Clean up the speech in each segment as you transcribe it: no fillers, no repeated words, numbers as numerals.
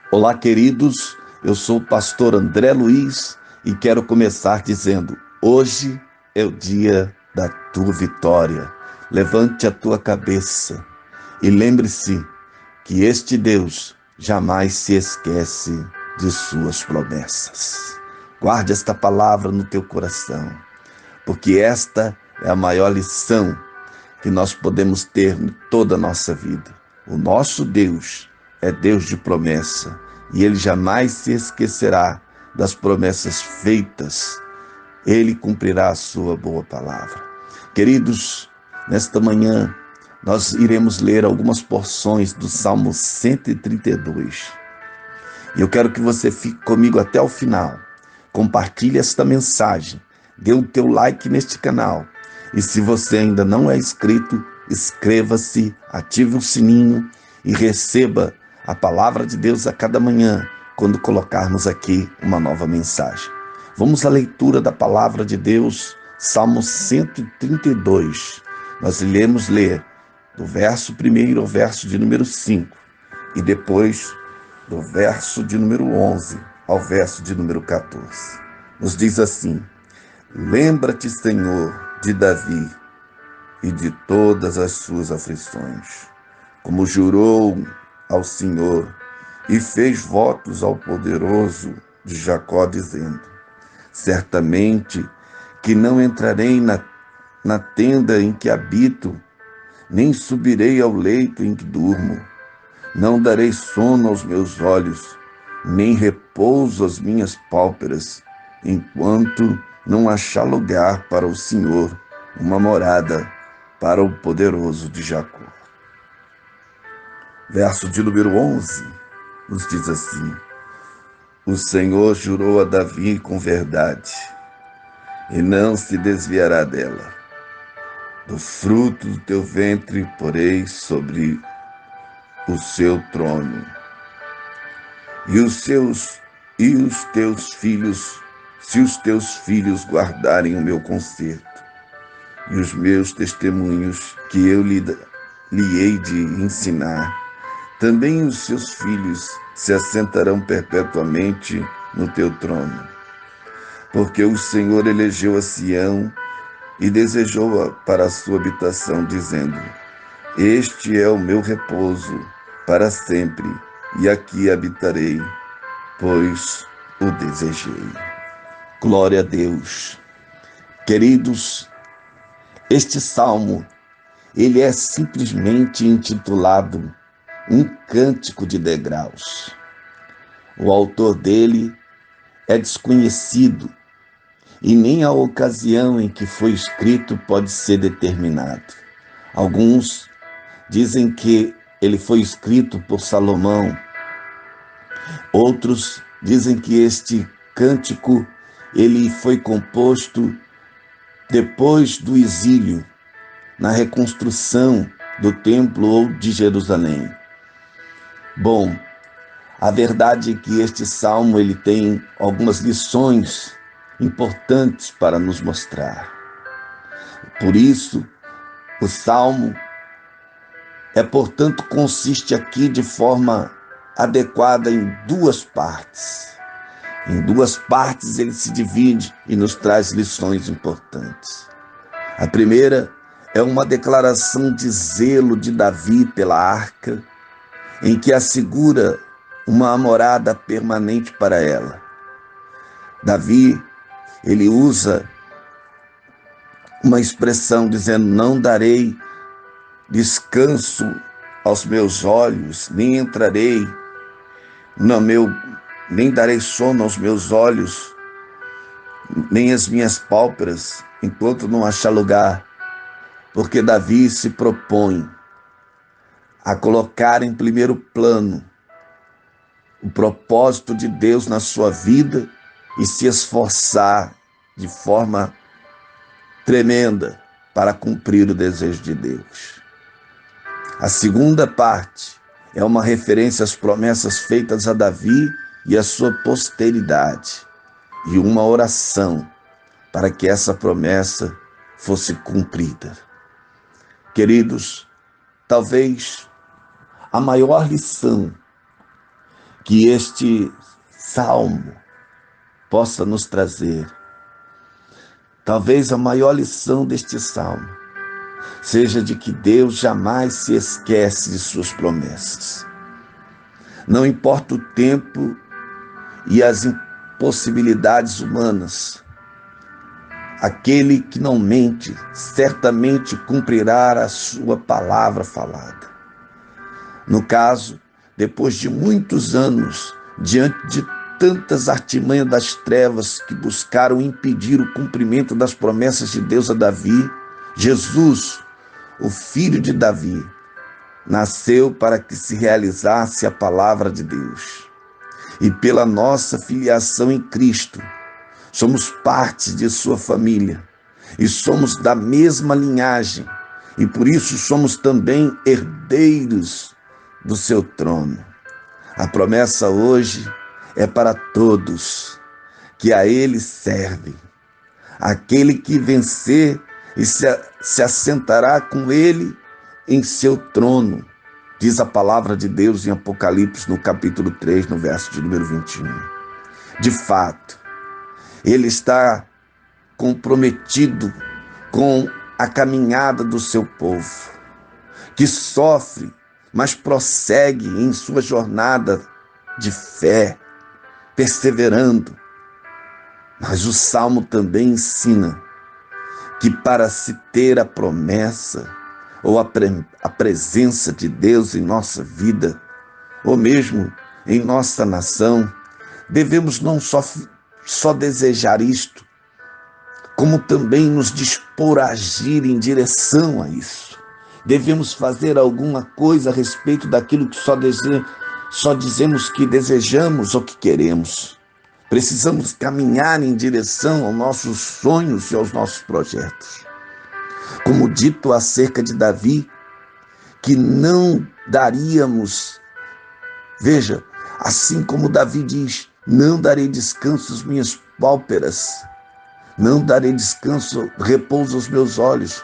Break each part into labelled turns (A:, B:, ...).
A: Olá, queridos. Eu sou o pastor André Luiz e quero começar dizendo: hoje é o dia da tua vitória. Levante a tua cabeça e lembre-se que este Deus jamais se esquece de suas promessas. Guarde esta palavra no teu coração, porque esta é a maior lição que nós podemos ter em toda a nossa vida. O nosso Deus é Deus de promessa e Ele jamais se esquecerá das promessas feitas. Ele cumprirá a sua boa palavra. Queridos, nesta manhã nós iremos ler algumas porções do Salmo 132. E eu quero que você fique comigo até o final. Compartilhe esta mensagem, dê o teu like neste canal. E se você ainda não é inscrito, inscreva-se, ative o sininho e receba a palavra de Deus a cada manhã, quando colocarmos aqui uma nova mensagem. Vamos à leitura da palavra de Deus, Salmo 132. Nós iremos ler do verso 1 ao verso de número 5 e depois do verso de número 11 ao verso de número 14. Nos diz assim: lembra-te, Senhor, de Davi e de todas as suas aflições, como jurou ao Senhor e fez votos ao poderoso de Jacó, dizendo: certamente que não entrarei na tenda em que habito, nem subirei ao leito em que durmo. Não darei sono aos meus olhos, nem repouso às minhas pálpebras, enquanto não achar lugar para o Senhor, uma morada para o poderoso de Jacó. Verso de número 11 nos diz assim: o Senhor jurou a Davi com verdade, e não se desviará dela. Do fruto do teu ventre porei sobre o seu trono, e os teus filhos, se os teus filhos guardarem o meu conserto e os meus testemunhos que eu lhe hei de ensinar, também os seus filhos se assentarão perpetuamente no teu trono. Porque o Senhor elegeu a Sião e desejou-a para a sua habitação, dizendo: este é o meu repouso para sempre, e aqui habitarei, pois o desejei. Glória a Deus. Queridos, este salmo, ele é simplesmente intitulado Um Cântico de Degraus. O autor dele é desconhecido e nem a ocasião em que foi escrito pode ser determinado. Alguns dizem que ele foi escrito por Salomão. Outros dizem que este cântico ele foi composto depois do exílio, na reconstrução do templo ou de Jerusalém. Bom, a verdade é que este salmo ele tem algumas lições importantes para nos mostrar. Por isso, o salmo portanto, consiste aqui de forma adequada em duas partes. Em duas partes ele se divide e nos traz lições importantes. A primeira é uma declaração de zelo de Davi pela arca, em que assegura uma morada permanente para ela. Davi, ele usa uma expressão dizendo: não darei descanso aos meus olhos, nem nem darei sono aos meus olhos, nem às minhas pálpebras, enquanto não achar lugar. Porque Davi se propõe a colocar em primeiro plano o propósito de Deus na sua vida e se esforçar de forma tremenda para cumprir o desejo de Deus. A segunda parte é uma referência às promessas feitas a Davi e à sua posteridade, e uma oração para que essa promessa fosse cumprida. Queridos, talvez a maior lição que este salmo possa nos trazer. Talvez a maior lição deste salmo seja de que Deus jamais se esquece de suas promessas. Não importa o tempo e as impossibilidades humanas, aquele que não mente certamente cumprirá a sua palavra falada. No caso, depois de muitos anos, diante de tantas artimanhas das trevas que buscaram impedir o cumprimento das promessas de Deus a Davi, Jesus, o filho de Davi, nasceu para que se realizasse a palavra de Deus. E pela nossa filiação em Cristo, somos parte de sua família e somos da mesma linhagem e por isso somos também herdeiros do seu trono. A promessa hoje é para todos que a Ele servem. Aquele que vencer e se assentará com Ele em seu trono, diz a palavra de Deus em Apocalipse, no capítulo 3, no verso de número 21. De fato, Ele está comprometido com a caminhada do seu povo, que sofre, mas prossegue em sua jornada de fé, perseverando. Mas o Salmo também ensina que para se ter a promessa ou a presença de Deus em nossa vida, ou mesmo em nossa nação, devemos não só desejar isto, como também nos dispor a agir em direção a isso. Devemos fazer alguma coisa a respeito daquilo que só dizemos que desejamos ou que queremos. Precisamos caminhar em direção aos nossos sonhos e aos nossos projetos. Como dito acerca de Davi, que não daríamos, veja, assim como Davi diz, não darei descanso às minhas pálpebras, não darei descanso, repouso aos meus olhos.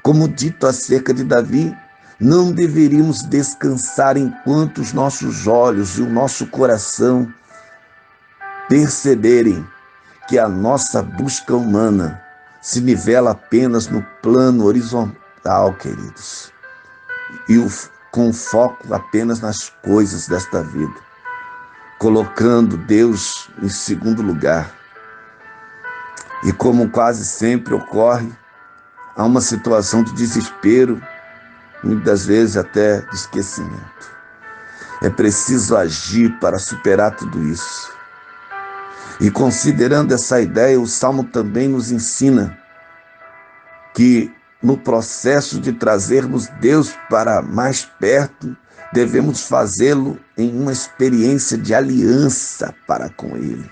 A: Como dito acerca de Davi, não deveríamos descansar enquanto os nossos olhos e o nosso coração perceberem que a nossa busca humana se nivela apenas no plano horizontal, queridos, e com foco apenas nas coisas desta vida, colocando Deus em segundo lugar. E como quase sempre ocorre, há uma situação de desespero, muitas vezes até de esquecimento. É preciso agir para superar tudo isso. E considerando essa ideia, o Salmo também nos ensina que no processo de trazermos Deus para mais perto, devemos fazê-lo em uma experiência de aliança para com Ele.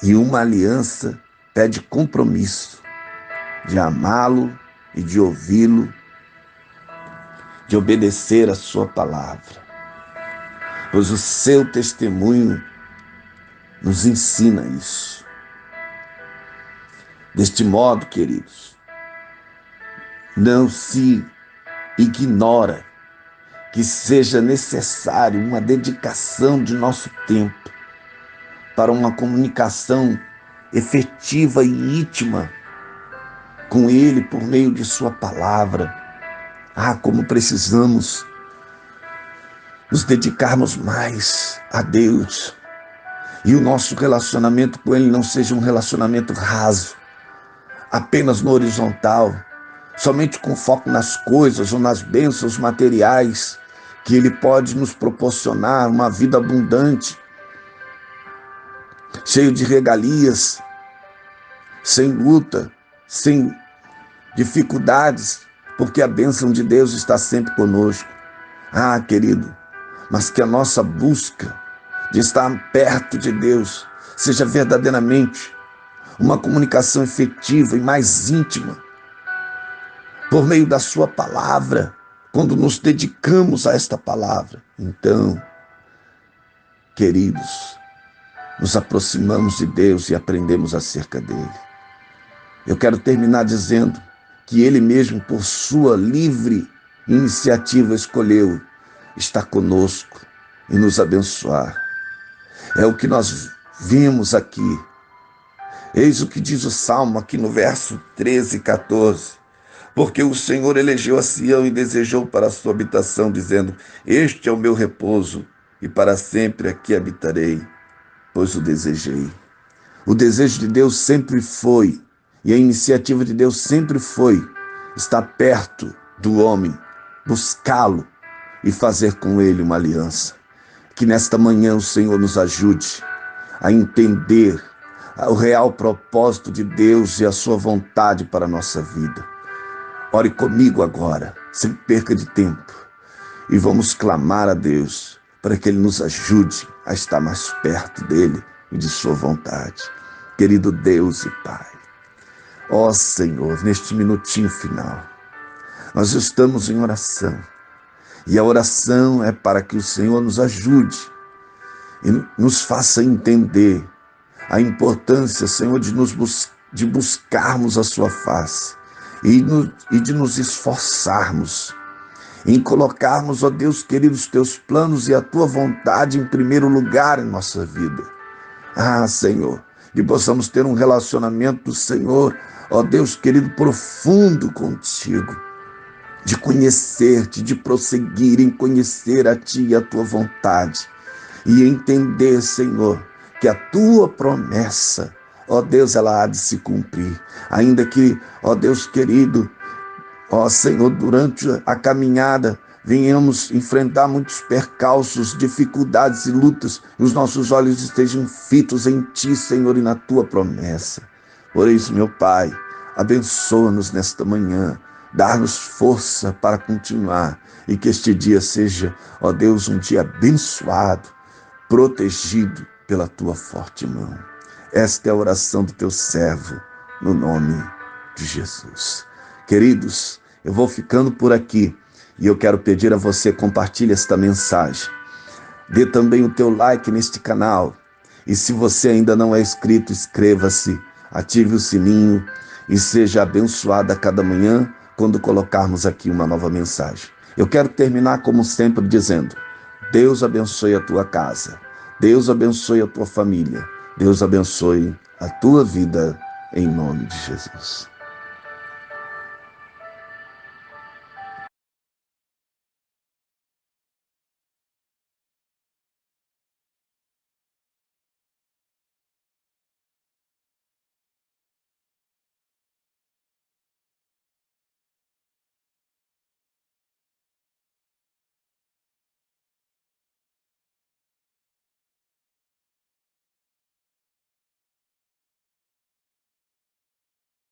A: E uma aliança pede compromisso de amá-lo e de ouvi-lo, de obedecer a sua palavra. Pois o seu testemunho nos ensina isso. Deste modo, queridos, não se ignora que seja necessário uma dedicação de nosso tempo para uma comunicação efetiva e íntima com Ele por meio de sua palavra. Como precisamos nos dedicarmos mais a Deus e o nosso relacionamento com Ele não seja um relacionamento raso, apenas no horizontal, somente com foco nas coisas ou nas bênçãos materiais que Ele pode nos proporcionar, uma vida abundante, cheio de regalias, sem luta, sem dificuldades, porque a bênção de Deus está sempre conosco. Querido, mas que a nossa busca de estar perto de Deus seja verdadeiramente uma comunicação efetiva e mais íntima, por meio da sua palavra, quando nos dedicamos a esta palavra. Então, queridos, nos aproximamos de Deus e aprendemos acerca dele. Eu quero terminar dizendo que Ele mesmo, por sua livre iniciativa, escolheu estar conosco e nos abençoar. É o que nós vimos aqui. Eis o que diz o Salmo aqui no verso 13 e 14. Porque o Senhor elegeu a Sião e desejou para a sua habitação, dizendo: este é o meu repouso, e para sempre aqui habitarei, pois o desejei. O desejo de Deus sempre foi, e a iniciativa de Deus sempre foi, estar perto do homem, buscá-lo e fazer com ele uma aliança. Que nesta manhã o Senhor nos ajude a entender o real propósito de Deus e a sua vontade para a nossa vida. Ore comigo agora, sem perca de tempo, e vamos clamar a Deus para que Ele nos ajude a estar mais perto dEle e de sua vontade. Querido Deus e Pai, ó Senhor, neste minutinho final, nós estamos em oração, e a oração é para que o Senhor nos ajude e nos faça entender a importância, Senhor, de buscarmos a sua face e de nos esforçarmos em colocarmos, ó Deus querido, os teus planos e a tua vontade em primeiro lugar em nossa vida. Ah, Senhor, que possamos ter um relacionamento, Senhor, ó Deus querido, profundo contigo, de conhecer-te, de prosseguir em conhecer a ti e a tua vontade, e entender, Senhor, que a tua promessa, ó Deus, ela há de se cumprir, ainda que, ó Deus querido, ó Senhor, durante a caminhada, venhamos enfrentar muitos percalços, dificuldades e lutas, e os nossos olhos estejam fitos em ti, Senhor, e na tua promessa. Por isso, meu Pai, abençoa-nos nesta manhã, dá-nos força para continuar, e que este dia seja, ó Deus, um dia abençoado, protegido pela tua forte mão. Esta é a oração do teu servo, no nome de Jesus. Queridos, eu vou ficando por aqui e eu quero pedir a você, compartilhe esta mensagem. Dê também o teu like neste canal. E se você ainda não é inscrito, inscreva-se, ative o sininho e seja abençoado a cada manhã quando colocarmos aqui uma nova mensagem. Eu quero terminar como sempre dizendo: Deus abençoe a tua casa, Deus abençoe a tua família, Deus abençoe a tua vida, em nome de Jesus.